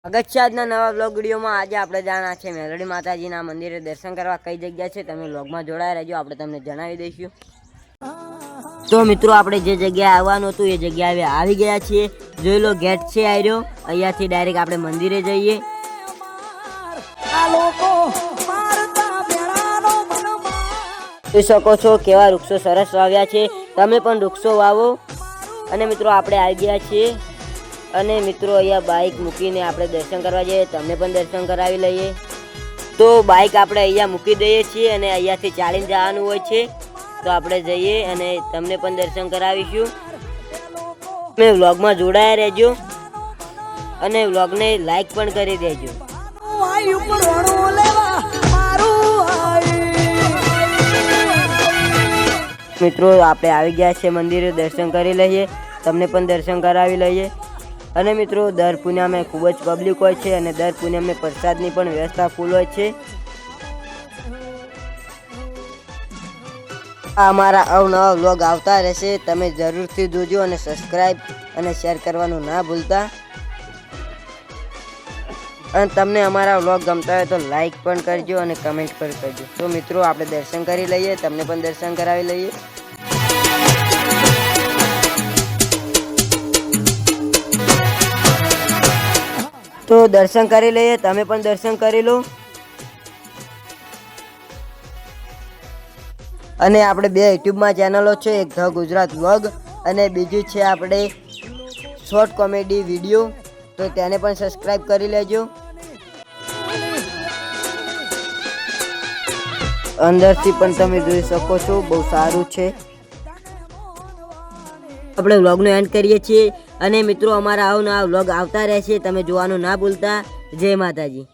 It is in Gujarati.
અગત્યના નવા બ્લોગ વિડીયોમાં આજે આપણે જાણા છે મેલડી માતાજીના મંદિરે દર્શન કરવા કઈ જગ્યા છે તમે બ્લોગમાં જોડાઈ રહેજો આપણે તમને જણાવી દઈશું। તો મિત્રો આપણે જે જગ્યાએ આવવાનું હતું એ જગ્યાએ આવી ગયા છીએ। જોઈ લો ગેટ છે આર્યો, અહીંયાથી ડાયરેક્ટ આપણે મંદિરે જઈએ। જોઈ શકો છો કેવા વૃક્ષો સરસ વાવ્યા છે, તમે પણ વૃક્ષો વાવો। અને મિત્રો આપણે આવી ગયા છીએ અને મિત્રો અહીંયા બાઇક મૂકીને આપણે દર્શન કરવા જઈએ, તમને પણ દર્શન કરાવી લઈએ। તો બાઇક આપણે અહીંયા મૂકી દઈએ છીએ અને અહીંયાથી ચાલીને જવાનું હોય છે, તો આપણે જઈએ અને તમને પણ દર્શન કરાવીશું। તમે વ્લોગમાં જોડાયા રહેજો અને વ્લોગને લાઈક પણ કરી દેજો। મિત્રો આપણે આવી ગયા છે મંદિરે, દર્શન કરી લઈએ, તમને પણ દર્શન કરાવી લઈએ। અને મિત્રો દર પૂનમે ખૂબ જ પબ્લિક હોય છે અને દર પૂનમે પ્રસાદની પણ વ્યવસ્થા ફૂલ હોય છે। અમારા અવનવા વ્લોગ આવતા રહેશે, તમે જરૂરથી જોજો અને સબસ્ક્રાઈબ અને શેર કરવાનું ના ભૂલતા। અને તમને અમારા વ્લોગ ગમતા હોય તો લાઈક પણ કરજો અને કમેન્ટ પણ કરજો। તો મિત્રો આપણે દર્શન કરી લઈએ, તમને પણ દર્શન કરાવી લઈએ। તો દર્શન કરી લઈએ, તમે પણ દર્શન કરી લો। અને આપણે બે યુટ્યુબમાં ચેનલો છે, એક ધ ગુજરાત વ્લોગ અને બીજું છે આપણે શોર્ટ કોમેડી વિડીયો, તો તેને પણ સબસ્ક્રાઈબ કરી લેજો। અંદરથી પણ તમે જોઈ શકો છો, બહુ સારું છે। આપણે વ્લોગનો એન્ડ કરીએ છીએ અને મિત્રો અમારા આવના વ્લોગ આવતા રહેશે, તમે જોવાનું ના ભૂલતા। જય માતાજી।